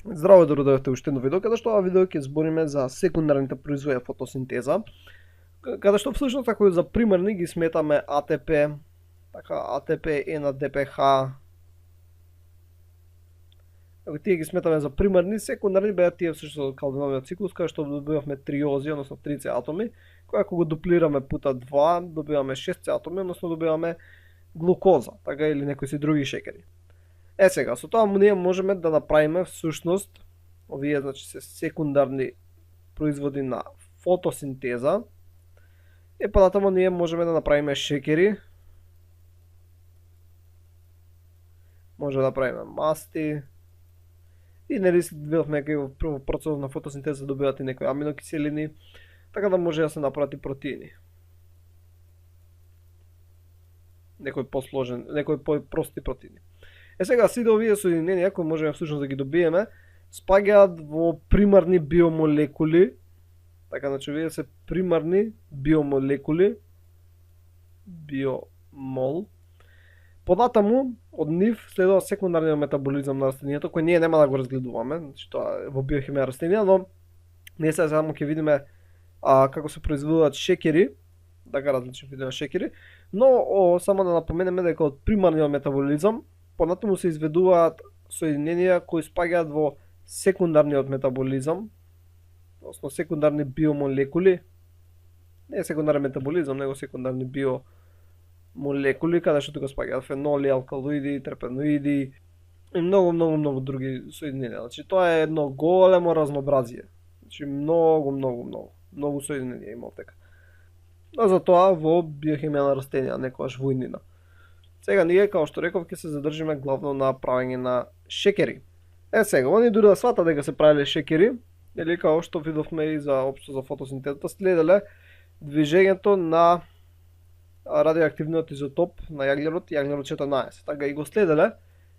Здраво да додовте уште едно видео, каде што ова видео ќе збориме за секундарните производи од фотосинтеза, каде што всушност ако за примерни ги сметаме АТП, така АТП е на ДПХ, ако тие ги сметаме за примерни, секундарни беа тие всушност од Калвиновиот циклус, каде што добивавме триози, односно 3 атоми, кои ако го дуплираме пута 2, добиваме 6 атоми, односно добиваме глукоза, така или некои си други шекери. Сега, со тоа ние можеме да направиме всушност, овие значи се секундарни производи на фотосинтеза, и понатаму ние можеме да направиме шекери, може да направиме масти, и нели видовме кај во процесот на фотосинтеза добиват и некои аминокиселини, така да може да се направат и протеини. Некои посложен, некои прости протеини. Сега сите овие соединенија кои можеме всушност да ги добиеме, спаѓаат во примарни биомолекули, така значи овие се примарни биомолекули, биомол. Понатаму од нив следува секундарниот метаболизам на растенијата, кој ние нема да го разгледуваме, значи тоа е во биохимија растенија, но ние сега само ќе видиме како се произведуваат шекери, така различни видови шекери, но само да напоменеме дека од примарниот метаболизам понатаму се изведуваат соединенија кои спаѓаат во секундарниот метаболизам, односно секундарни биомолекули, не секундарен метаболизам, него секундарни биомолекули, каде што тука спаѓаат феноли, алкалоиди, терпеноиди и многу други соединенија. Значи тоа е едно големо разнообразие. Значи многу соединенија има овдека. А за тоа во биохимија на растенија, некогаш во иднина. Сега ние, како што реков, ќе се задржиме главно на правење на шекери. Сега, они дури да сватат дека се правеле шекери, или како што видовме и за општо за фотосинтезата, следеле движењето на радиоактивниот изотоп на јаглерод 14. Така и го следеле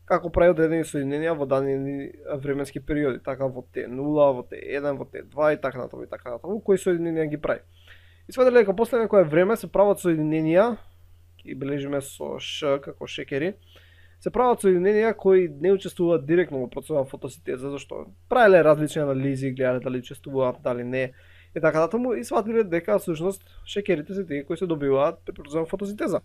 како прави одредени соединенија во дадени временски периоди, така во Т0, во Т1, во Т2 и така натаму, кои соединенија ги прави. И сваделе дека после некое време се прават соединенија, и бележиме со Ш како шекери, се прават соединенија кои не учествуваат директно во процесот на фотосинтеза, зашто правеле различни анализи, гледале дали учествуваат, дали не, и така натаму, и сватиле дека всушност шекерите се тие кои се добиваат при процесот на фотосинтеза.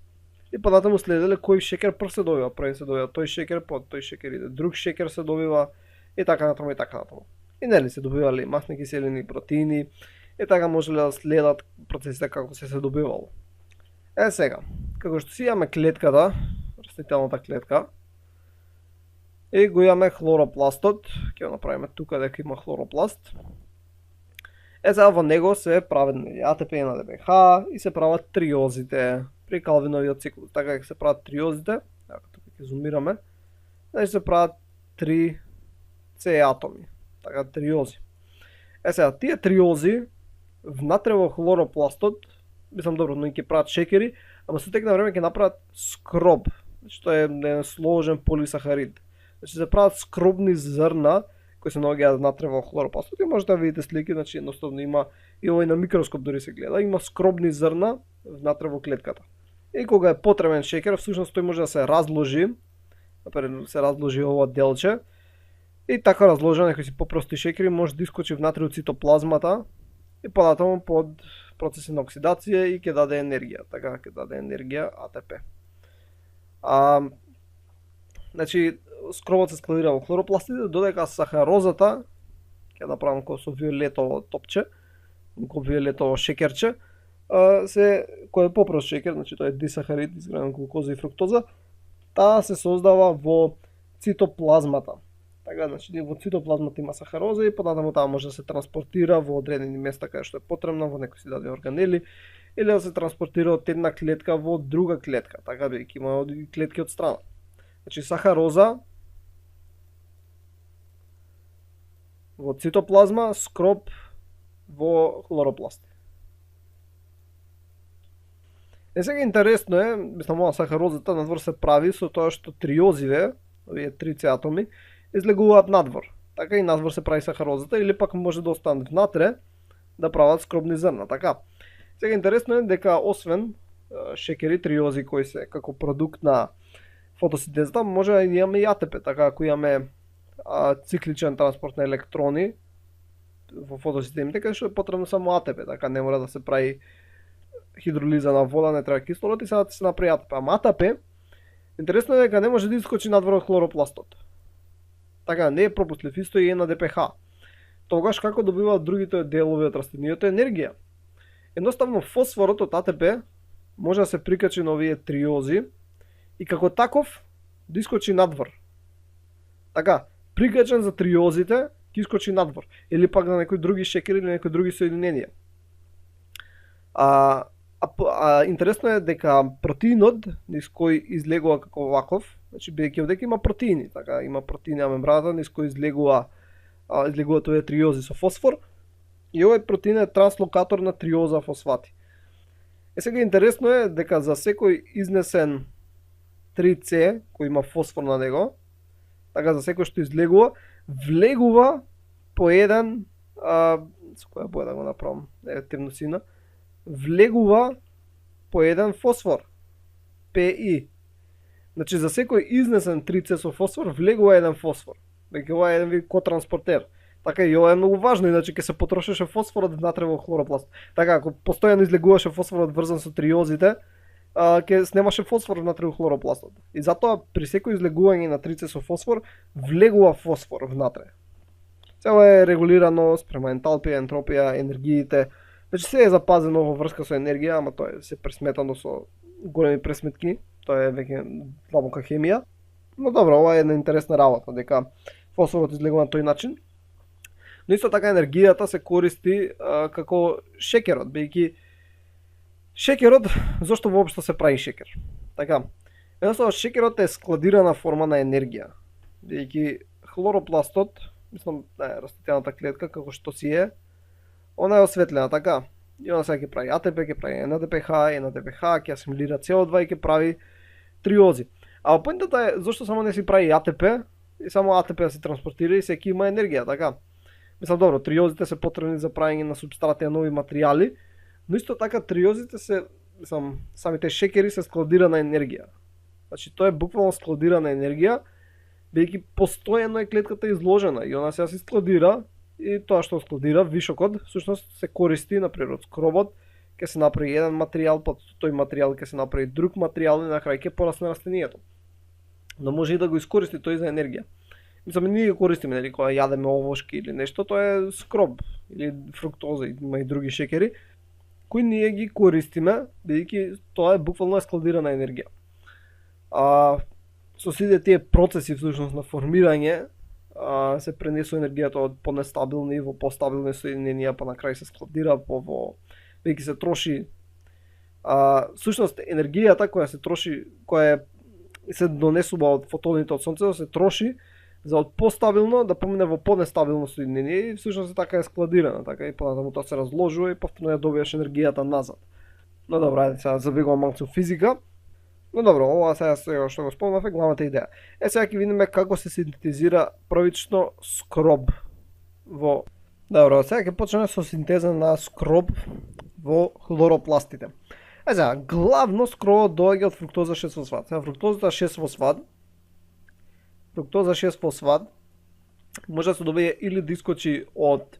И понатаму следеле кој шекер прв се добива, прв се добива тој шекер, под тој шекер иде друг шекер се добива, и така натаму, и така натаму. И нели се добивале масни киселини, протеини, и така можеле да следат процесите како се добивало. Сега, како што си имаме клетката, растителната клетка, и го имаме хлоропластот, ќе го направиме тука дека има хлоропласт. Сега во него се прават АТП на ДПХ и се прават триозите при Калвиновиот циклус. Така дека се прават триозите, ако тука ќе зумираме, значи се прават 3 С атоми, така триози. Сега, тие триози внатре во хлоропластот, мислам добро, но ќе прават шекери, ама со тек на време ќе направат скроб, што е еден сложен полисахарид. Значи се прават скробни зрна кои се наоѓаат внатре во хлоропластот и можете да видите слики, значи едноставно има и овој на микроскоп дори се гледа, има скробни зрна внатре во клетката. И кога е потребен шекер, всушност тој може да се разложи, например се разложи ова делче, и така разложено некои си попрости шекери може да искочи внатре од цитоплазмата и понатаму под процеси на оксидација и ќе даде енергија, така ќе даде енергија АТП. Значи скробот се складира во хлоропластите, додека сахарозата, ќе направам како со виолетово топче, како виолетово шекерче, кој е попрост шекер, значи тоа е дисахарид, изграден глукоза и фруктоза, таа се создава во цитоплазмата. Така, значи во цитоплазмата има сахароза и понатаму таа може да се транспортира во одредени места каде што е потребна во некои си дадени органели или да се транспортира од една клетка во друга клетка, така бидејќи има клетки од страна. Значи сахароза во цитоплазма, скроб во хлоропласт. Сега интересно е, мислам ова сахарозата надвор се прави со тоа што триозиве, овие 3 атоми, излегуваат надвор. Така и надвор се прави сахарозата или пак може да останат внатре да прават скробни зрна, така. Сега интересно е дека освен шекери, триози кои се како продукт на фотосинтезата, може да имаме и АТП, така ако имаме цикличен транспорт на електрони во фотосистемите, каде што е потребно само АТП, така не мора да се прави хидролиза на вода, не треба кислород и сега да се направи АТП. Ама АТП, интересно е дека не може да искочи надвор од хлоропластот. Така, не е пропустлив, исто и е на ДПХ. Тогаш како добиваат другите делови од растенијето енергија? Едноставно фосфорот од АТП може да се прикачи на овие триози и како таков да искочи надвор. Така, прикачен за триозите, ќе искочи надвор. Или пак на некои други шекери или некои други соединенија. Интересно е дека протеинот, низ кој излегува како ваков, значи бидејќи овде има протеини, така, има протеини на мембраната низ кој излегуваат овие триози со фосфор, и овој протеин е транслокатор на триоза фосфати. Сега интересно е дека за секој изнесен 3C кој има фосфор на него, така за секој што излегува, влегува по еден, со која боја да го направам, темносина, влегува по еден фосфор, PI. Значи за секој изнесен 3C со фосфор влегува еден фосфор. Веќе ова е еден вид котранспортер. Така и ова е многу важно, иначе ќе се потрошеше фосфорот внатре во хлоропласт. Така, ако постојано излегуваше фосфорот врзан со триозите, ќе снемаше фосфор внатре во хлоропластот. И затоа при секој излегување на 3C со фосфор влегува фосфор внатре. Цело е регулирано спрема енталпија, ентропија, енергиите. Значи се е запазено во врска со енергија, ама тоа е се пресметано со големи пресметки. Тоа е веќе длабока хемија. Но добро, ова е една интересна работа, дека фосфорот излегува на тој начин. Но исто така енергијата се користи како шекерот, бидејќи шекерот, зошто воопшто се прави шекер? Така, едноставно шекерот е складирана форма на енергија, бидејќи хлоропластот, мислам, растителната клетка како што си е, она е осветлена, така, и она сега ќе прави АТП, ќе прави НАДПХ, ќе асимилира CO2 и ќе прави триози. А поентата е зошто само не си прави АТП и само АТП да се транспортира и секи има енергија, така. Мислам, добро, триозите се потребни за правење на супстрати на нови материјали, но исто така триозите се, мислам, самите шекери се складирана енергија. Значи тоа е буквално складирана енергија, бидејќи постојано е клетката изложена и она се складира и тоа што складира вишокот, всушност се користи на пример од скробот, ќе се направи еден материјал, па тој материјал ќе се направи друг материјал и на крај ќе порасне растенијето. Но може и да го искористи тој за енергија. Мислам, ние го користиме, нели, кога јадеме овошки или нешто, тоа е скроб или фруктоза, има и други шекери, кои ние ги користиме, бидејќи тоа е буквално складирана енергија. Со сите тие процеси всушност на формирање се пренесува енергијата од понестабилни во постабилни соединенија, па на крај се складира веќе се троши. Всушност енергијата која се троши, која се донесува од фотоните од сонцето, се троши за од постабилно да помине во понестабилно соединение и всушност така е складирана, така и понатаму тоа се разложува и повторно ја добиваш енергијата назад. Но добро, ајде сега забегувам малку физика. Но добро, ова сега што го спомнав е главната идеја. Сега ќе видиме како се синтезира првично скроб во... Добро, сега ќе почнеме со синтеза на скроб во хлоропластите. Сега, главно скробот доаѓа од фруктоза 6-фосфат. Сега, фруктоза 6-фосфат може да се добие или да искочи од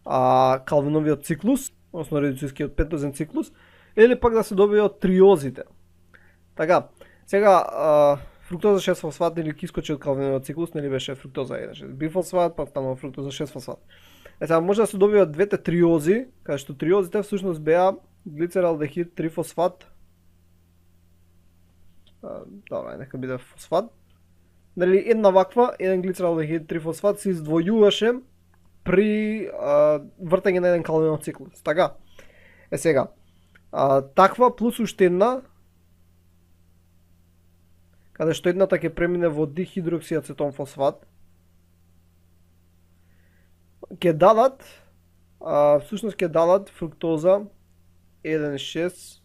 калвиновиот циклус, односно редуцискиот пентозен циклус, или пак да се добие од триозите. Така, сега фруктоза 6-фосфат или ќе искочи од калвиновиот циклус, нели беше фруктоза 1, бифосфат, па станува фруктоза 6-фосфат. Сега може да се добие од двете триози, каде што триозите всушност беа глицералдехид 3-фосфат. Добра, нека биде фосфат. Нели една ваква, еден глицералдехид 3-фосфат се издвојуваше при вртење на еден калвинов циклус. Така. Сега, таква плюс уште една, каде што едната ќе премине во дихидроксиацетон фосфат, ќе дадат, всушност ќе дадат фруктоза 1,6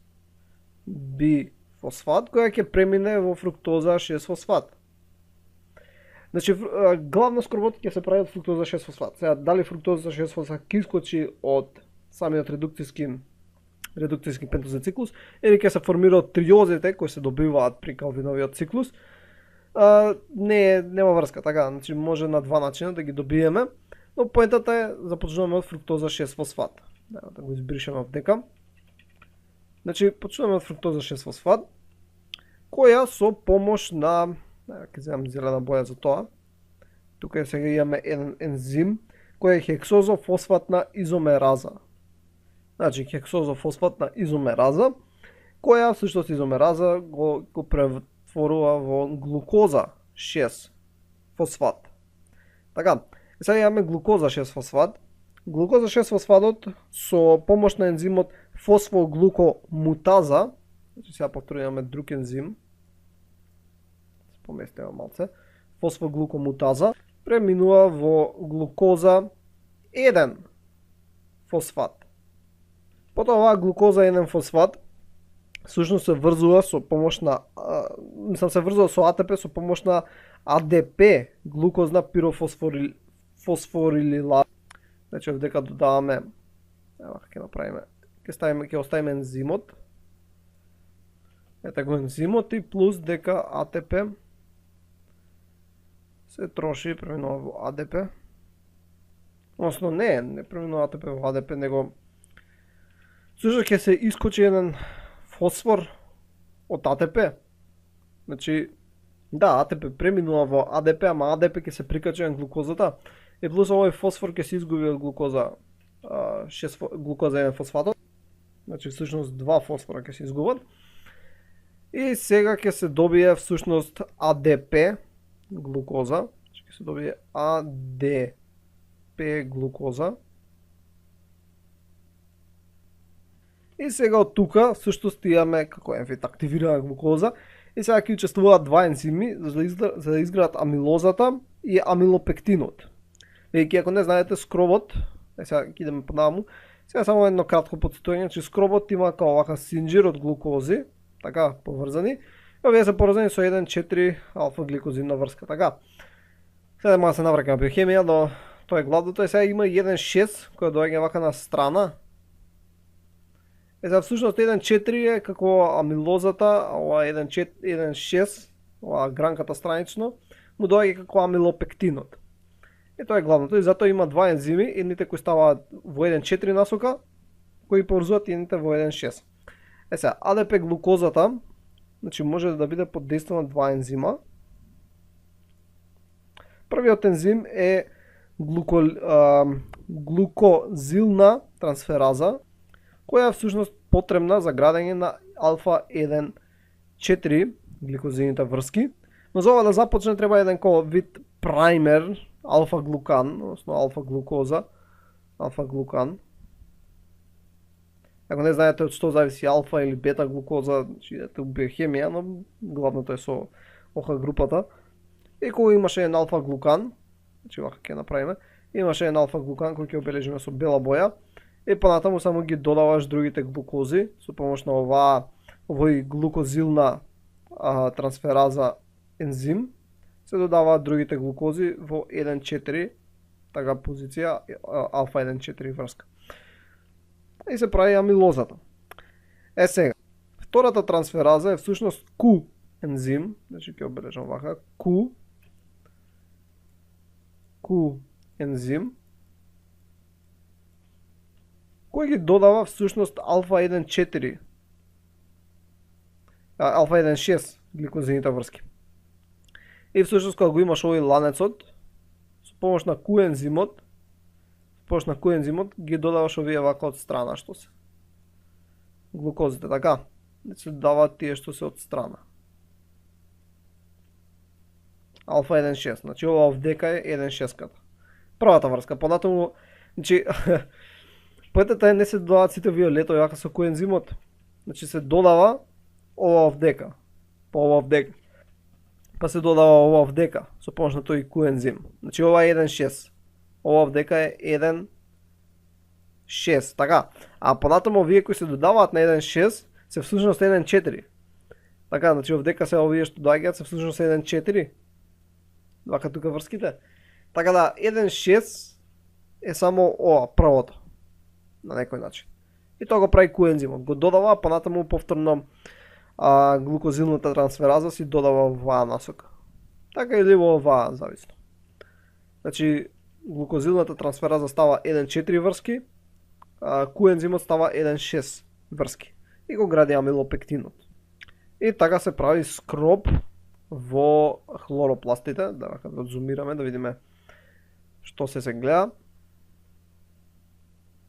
бифосфат, која ќе премине во фруктоза 6-фосфат. Значи, главно скорбот ќе се прави од фруктоза 6-фосфат. Сега, дали фруктоза 6-фосфат ќе искочи од самиот редуктиски пентозен циклус, или ќе се формира од триозите кои се добиваат при калвиновиот циклус, нема врска, така, значи може на два начина да ги добиеме, но поентата е започнуваме од фруктоза 6 фосфат. Да го избришеме овдека. Значи почнуваме од фруктоза 6 фосфат, која со помош на, ќе земам зелена боја за тоа. Тука сега имаме еден ензим кој е хексозофосфатна изомераза. Значи хексозофосфатна изомераза, која всушност изомераза го претворува во глукоза 6 фосфат. Така, сега имаме глукоза 6 фосфат. Глукоза 6 фосфатот со помош на ензимот фосфоглукомутаза, значи сега повторно имаме друг ензим, поместиме малце, фосфоглукомутаза, преминува во глукоза 1 фосфат. Потоа оваа глукоза 1 фосфат всушност се врзува со помош на се врзува со АТП со помош на АДП, глукозна пирофосфорилила. Значи овдека додаваме, ева ќе направиме, ќе оставиме ензимот. Ете го ензимот и плюс дека АТП се троши, преминува во АДП. Односно не преминува АТП во АДП, него всушност ќе се искочи еден фосфор од АТП. Значи, да, АТП преминува во АДП, ама АДП ќе се прикачи на глукозата. И плюс овој фосфор ќе се изгуби од глукоза 1 фосфатот. Значи всушност два фосфора ќе се изгубат. И сега ќе се добие всушност АДП глукоза. Значи ќе се добие АДП глукоза. И сега од тука всушност имаме како енфит активирана глукоза. И сега ќе учествуваат два ензими за да изградат амилозата и амилопектинот. Веќе ако не знаете, скробот, сега ќе идеме понаму, сега само едно кратко подсетување, че скробот има као вака синџир од глукози, така, поврзани, и овие се поврзани со 1,4 алфа-гликозидна врска, така. Сега може да се навракаме биохемија, но тоа е главното, и сега има 1,6 која доаѓа вака на страна. Сега всушност 1,4 е како амилозата, ова 1,6, ова гранката странично, му доаѓа како амилопектинот. И тоа е главното, и затоа има два ензими, едните кои ставаат во 1,4 насока, кои поврзуваат едните во 1,6. Сега, АДП глукозата, значи може да биде под дејство на два ензима. Првиот ензим е глукозилна трансфераза, која е всушност потребна за градење на алфа-1,4 гликозидните врски. Но за ова да започне треба еден вид праймер, алфа-глукан, односно алфа-глукоза, алфа-глукан. Ако не знаете од што зависи алфа или бета глукоза, значи идете у биохемија, но главното е со ОХ групата. И кога имаше еден алфа-глукан, значи вака ќе направиме, имаше еден алфа-глукан кој ќе обележиме со бела боја, и понатаму само ги додаваш другите глукози со помош на овој глукозилна трансфераза ензим. Се додаваат другите глукози во 1,4 така позиција алфа 1,4 врска. И се прави амилозата. Сега, втората трансфераза е всушност Q ензим, значи ќе обележам вака, Q ензим, кој ги додава всушност алфа 1,4 алфа 1,6 гликозидните врски. И всушност кога го имаш овој ланецот, со помош на Q ензимот, ги додаваш овие вака од страна што се. Глукозите, така. Се додаваат тие што се од страна. Алфа 1,6, значи ова овдека е 1,6-ката. Првата врска, понатаму, значи, поетата е не се додаваат сите виолетови вака со Q ензимот. Значи се додава ова овдека, по ова овдека. Па се додава ова овдека со помош на тој Q ензим. Значи ова е 1,6. Ова овдека е 1,6, така. А понатаму овие кои се додаваат на 1,6 се всушност 1,4. Така, значи овдека се овие што доаѓаат се всушност 1,4. Вака тука врските. Така да 1,6 е само ова првото на некој начин. И тоа го прави Q ензимот. Го додава, понатаму повторно глукозилната трансфераза си додава оваа насока. Така или во оваа зависно. Значи, глукозилната трансфераза става 1,4 врски, а коензимот става 1,6 врски. И го гради амилопектинот. И така се прави скроб во хлоропластите, да го зумираме да видиме што се гледа.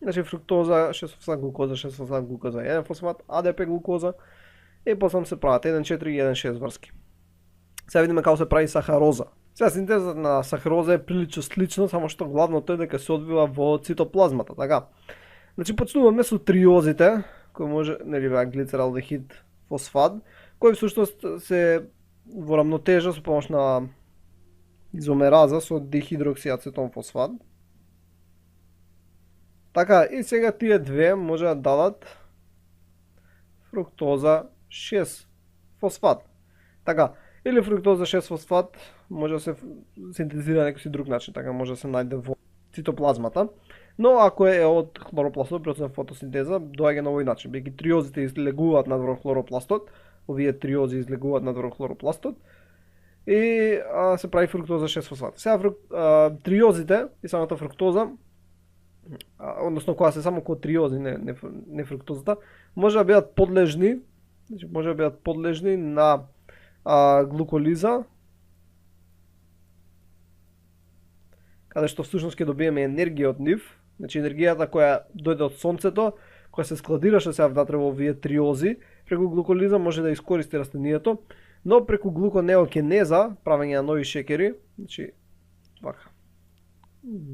Значи фруктоза, 6-фосфат глукоза, 6-фосфат глукоза, 1-фосфат, АДП глукоза и после се прават 1,4 и 1,6 врски. Сега видиме како се прави сахароза. Сега синтезата на сахароза е прилично слично, само што главното е дека се одвива во цитоплазмата, така. Значи почнуваме со триозите, кои може, нели глицералдехид фосфат, кој всушност се во рамнотежа со помош на изомераза со дихидроксиацетон фосфат. Така, и сега тие две може да дадат фруктоза 6 фосфат. Така, или фруктоза 6 фосфат може да се синтезира на некој друг начин, така може да се најде во цитоплазмата. Но ако е од хлоропластот, процес на фотосинтеза, доаѓа на овој начин, бидејќи триозите излегуваат надвор хлоропластот, овие триози излегуваат надвор хлоропластот и се прави фруктоза 6 фосфат. Сега триозите и самата фруктоза, односно кога се само кога триози, не фруктозата, може да бидат подлежни, значи може да бидат подлежни на глуколиза, каде што всушност ќе добиеме енергија од нив, значи енергијата која дојде од сонцето, која се складираше сега внатре во овие триози, преку глуколиза може да искористи растенијето, но преку глуконеогенеза, правење на нови шекери, значи вака.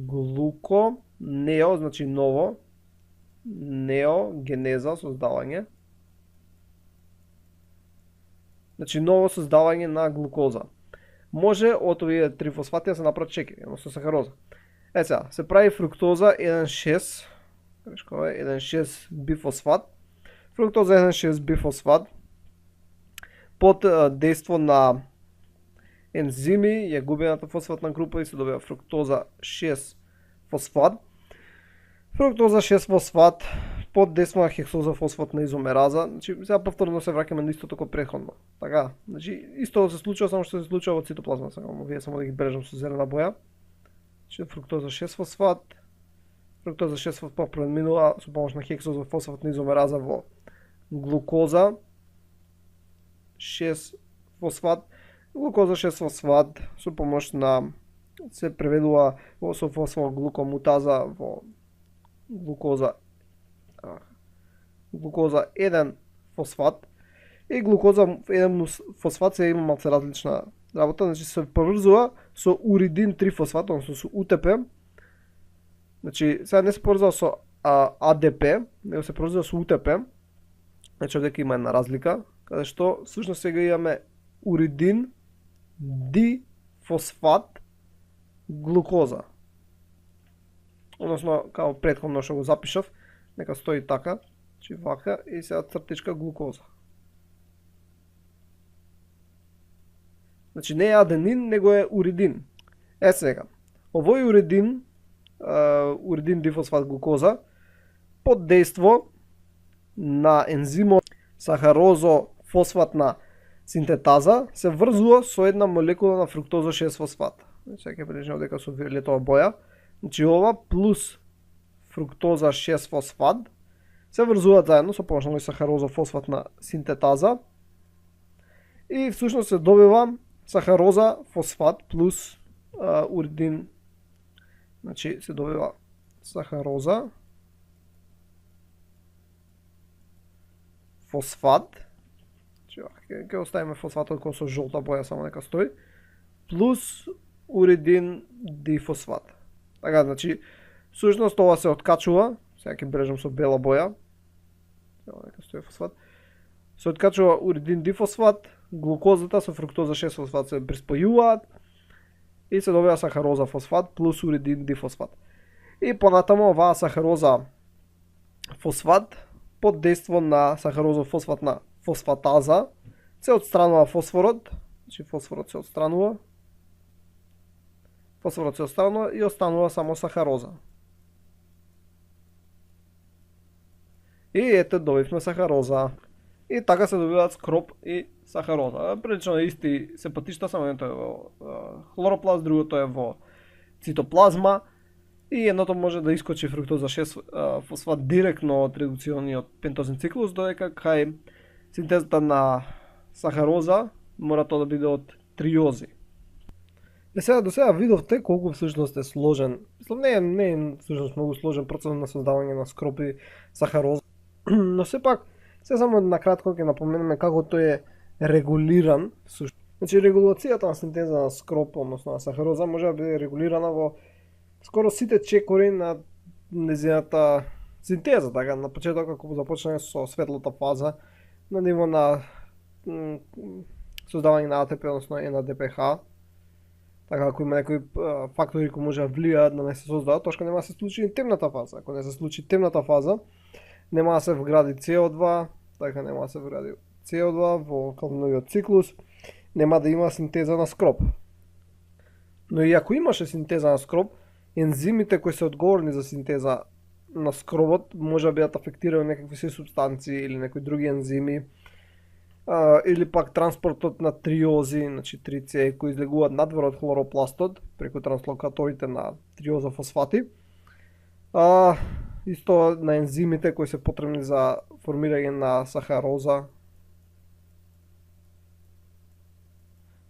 Глуконео, значи ново, неогенеза, создавање. Значи ново создавање на глукоза. Може од овие трифосфати да се направат шекери, односно сахароза. Е сега, се прави фруктоза 1,6, 1,6 бифосфат. Фруктоза 1,6 бифосфат под дејство на ензими ја губената фосфатна група и се добива фруктоза 6 фосфат. Фруктоза 6 фосфат под дејство на хексоза фосфатна изомераза. Значи сега повторно се враќаме на истото како претходно. Така, значи исто се случува, само што се случува во цитоплазма, сега вие само да ги бележам со зелена боја. Значи фруктоза 6 фосфат. Фруктоза 6 фосфат преминува со помош на хексоза фосфатна изомераза во глукоза 6 фосфат. Глукоза 6 фосфат со помош на се преведува со фосфоглукомутаза во глукоза 1 фосфат и глукоза 1 фосфат се има малце различна работа, значи се поврзува со уридин 3 фосфат, односно со УТП. Значи сега не се поврзува со АДП, него се поврзува со УТП. Значи овде има една разлика, каде што всушност сега имаме уридин дифосфат глукоза. Односно, како претходно што го запишав, нека стои така, значи вака и сега цртичка глукоза. Значи не е аденин, него е уридин. Е сега, овој уридин дифосфат глукоза, под дејство на ензимот сахарозо фосфатна синтетаза се врзува со една молекула на фруктоза 6 фосфат. Сега ќе бележиме дека со виолетова боја. Значи ова плюс фруктоза 6 фосфат се врзуваат заедно со помош на сахароза фосфатна синтетаза и всушност се добива сахароза фосфат плюс уридин. Значи се добива сахароза фосфат. Ќе оставиме фосфатот кој со жолта боја, само нека стои, плюс уридин дифосфат. Така, значи, всушност ова се откачува, сега ќе брежам со бела боја, нека стои фосфат, се откачува уридин дифосфат, глукозата со фруктоза 6 фосфат се приспојуваат и се добива сахароза фосфат плюс уридин дифосфат. И понатамо оваа сахароза фосфат под дејство на сахароза фосфатна фосфатаза се отстранува фосфорот, значи фосфорот се отстранува и останува само сахароза. И ете добивме сахароза. и така се добиваат скроп и сахароза. Прилично исти се патишта, само едното е во хлоропласт, другото е во цитоплазма и едното може да искочи фруктоза 6 фосфат директно од редукциониот пентозен циклус, додека кај синтезата на сахароза мора тоа да биде од триози. Сега до сега видовте колку всушност е сложен. Мислам, не е всушност многу сложен процес на создавање на скроп и сахароза, но сепак се само накратко ќе напоменеме како тој е регулиран. Значи регулацијата на синтеза на скроп, односно на сахароза, може да биде регулирана во скоро сите чекори на незината синтеза, така на почеток како започне со светлата фаза на ниво на создавање на АТП, односно НАДПХ. Така, ако има некои фактори кои може да влијаат да не се создадат, тошка нема да се случи и темната фаза. Ако не се случи темната фаза, нема да се вгради CO2, така нема да се вгради CO2 во калновиот циклус, нема да има синтеза на скроп. Но и ако имаше синтеза на скроп, ензимите кои се одговорни за синтеза на скробот може да бидат афектирани некакви си субстанции или некои други ензими, или пак транспортот на триози, значи 3C, кои излегуваат надвор од хлоропластот преку транслокаторите на триозофосфати. Исто на ензимите кои се потребни за формирање на сахароза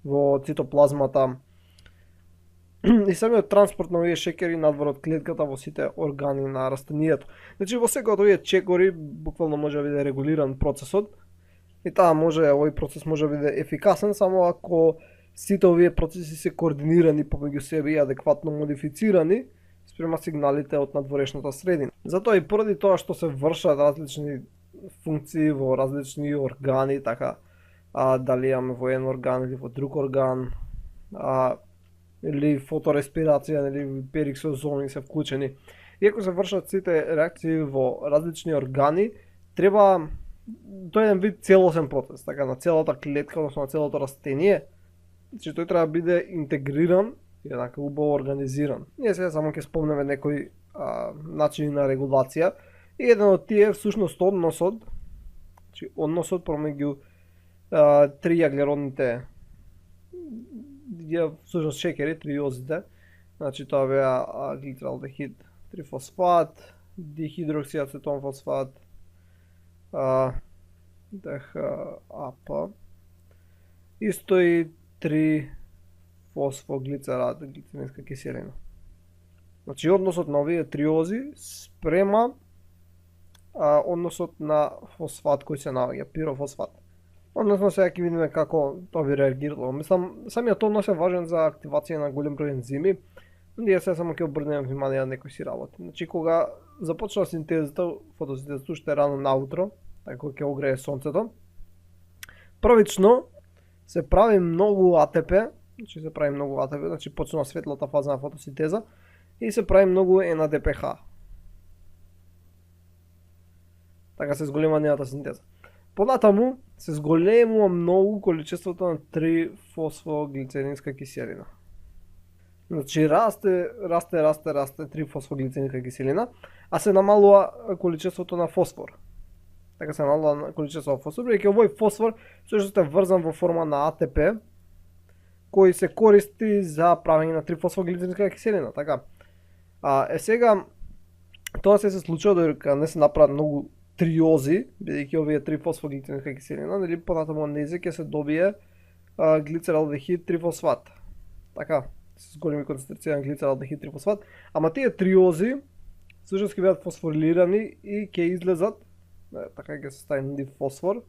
во цитоплазмата. И самиот транспорт на овие шекери надвор од клетката во сите органи на растенијето. Значи во секој од овие чекори буквално може да биде регулиран процесот. И таа овој процес може да биде ефикасен само ако сите овие процеси се координирани помеѓу себе и адекватно модифицирани спрема сигналите од надворешната средина. Затоа и поради тоа што се вршат различни функции во различни органи, така дали имаме во еден орган или во друг орган, или фотореспирација или периксозоми се вклучени. Иако се вршат сите реакции во различни органи, треба тој еден вид целосен процес, така на целата клетка, односно на целото растение, значи тој треба да биде интегриран и еднакво убаво организиран. Ние сега само ќе спомнеме некои начини на регулација и еден од тие е всушност односот, значи односот промеѓу три јаглеродните всушност шекери, триозите, значи тоа беа глицералдехид трифосфат, дихидроксиацетон фосфат, ДХАП, исто и 3 фосфоглицерат, глицеринска киселина. Значи односот на овие триози спрема односот на фосфат кој се наоѓа, пирофосфат. Односно сега ќе видиме како тоа би реагирало. Мислам, самиот однос е важен за активација на голем број ензими. Ние сега само ќе обрнеме внимание на некои си работи. Значи кога започна синтезата, фотосинтезата уште рано наутро, така кога ќе огрее сонцето, првично се прави многу АТП, значи почнува светлата фаза на фотосинтеза и се прави многу НАДПХ. Така се зголема нејата синтеза. Понатаму се зголемува многу количеството на 3-фосфоглицеринска киселина. Значи расте 3-фосфоглицеринска киселина, а се намалува количеството на фосфор. Така се намалува количеството на фосфор, бидејќи овој фосфор всушност е врзан во форма на АТП, кој се користи за правење на 3-фосфоглицеринска киселина. Така. Сега тоа се случува додека не се направат многу триози, бидејќи овие 3-фосфоглицеринска киселина, нели понатаму незе ќе се добие глицералдехид трифосфат. Така, с големи концентрации на глицералдехид трифосфат, ама тие триози всушност ќе бидат фосфорилирани и ќе излезат, така ќе се стави нив фосфор,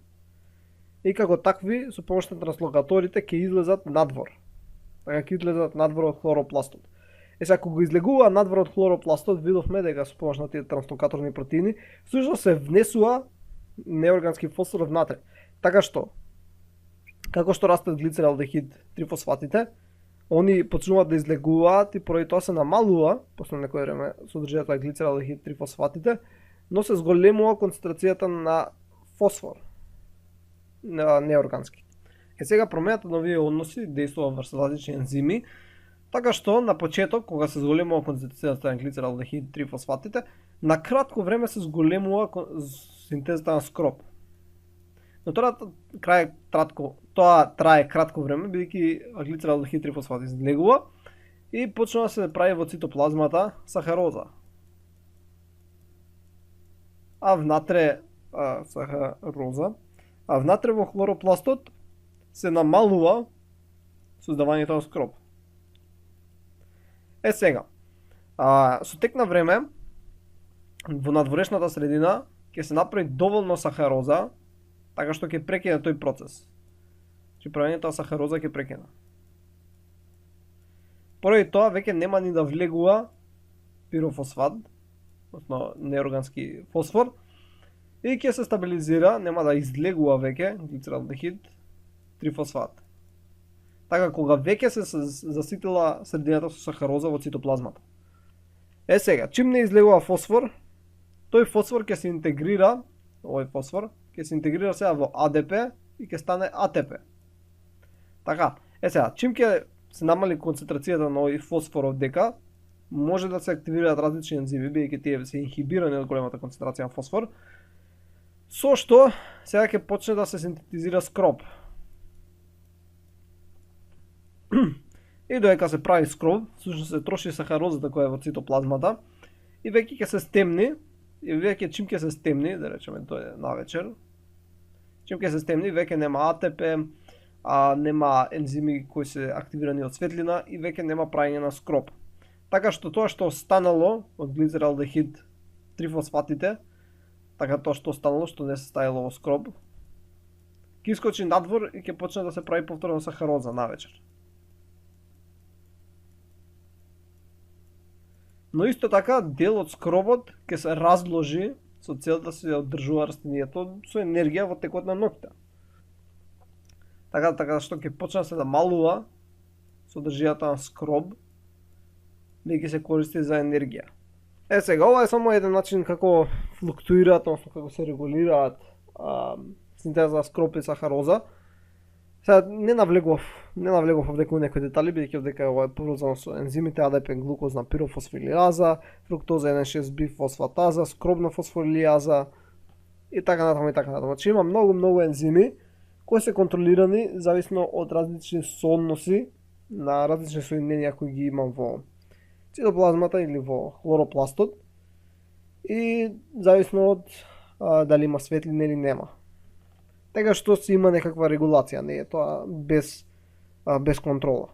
и како такви со помошта на транслокаторите ќе излезат надвор. Така ќе излезат надвор од хлоропластот. Сега, ако го излегува надвор од хлоропластот, видовме дека со помош на тие транслокаторни протеини, всушност се внесува неоргански фосфор внатре. Така што, како што растат глицералдехид трифосфатите, они почнуваат да излегуваат и поради тоа се намалува, после некој време, содржината на глицералдехид трифосфатите, но се зголемува концентрацијата на фосфор, неоргански. Сега промената на овие односи дејствува врз различни ензими, така што на почеток, кога се зголемува концентрацијата на глицералдехид трифосфатите, на кратко време се зголемува синтезата на скроп. Но тоа трае кратко време, бидејќи глицералдехид трифосфат излегува и почнува да се прави во цитоплазмата сахароза. А внатре сахароза, а внатре во хлоропластот се намалува создавањето на скроб. Сега, со тек на време, во надворешната средина ќе се направи доволно сахароза, така што ќе прекине тој процес. Че правењето на сахароза ќе прекине. Поради тоа веќе нема ни да влегува пирофосфат, односно неоргански фосфор, и ќе се стабилизира, нема да излегува веќе глицералдехид трифосфат. Така кога веќе се заситила средината со сахароза во цитоплазмата. Сега, чим не излегува фосфор, тој фосфор ќе се интегрира, овој фосфор, ќе се интегрира сега во АДП и ќе стане АТП. Така, сега, чим ќе се намали концентрацијата на овој фосфоров дека, може да се активираат различни ензими, бидејќи тие се инхибирани од големата концентрација на фосфор, со што сега ќе почне да се синтетизира скроб. И додека се прави скроб, всушност се троши сахарозата која е во цитоплазмата и веќе ќе се стемни, и веќе чим ќе се стемни, да речеме тоа е навечер, чим ќе се стемни, веќе нема АТП, нема ензими кои се активирани од светлина и веќе нема праење на скроб. Така што тоа што останало од глицералдехид трифосфатите, така тоа што останало што не се ставило во скроб, ќе искочи надвор и ќе почне да се прави повторно сахароза навечер. Но исто така дел од скробот ќе се разложи со цел да се одржува растението со енергија во текот на ноќта. Така што ќе почне да се намалува содржината на скроб, бидејќи се користи за енергија. Сега, ова е само еден начин како флуктуираат, односно како се регулираат синтеза на скроб и сахароза. Сега не навлегував овде некои детали, бидејќи овдека ова е поврзано со ензимите АДП глукозна пирофосфорилаза, фруктоза 1,6 бифосфатаза, скробна фосфорилаза и така натаму и така натаму. Значи има многу ензими кои се контролирани зависно од различни соодноси на различни соединенија кои ги имам во цитоплазмата или во хлоропластот и зависно од дали има светлина или нема. Така што си има некаква регулација, не е тоа без контрола.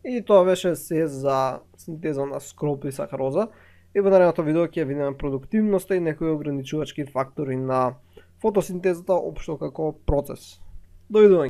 И тоа беше се за синтеза на скроб и сахароза. И во наредното видео ќе видиме продуктивноста и некои ограничувачки фактори на фотосинтезата општо како процес. Довидување.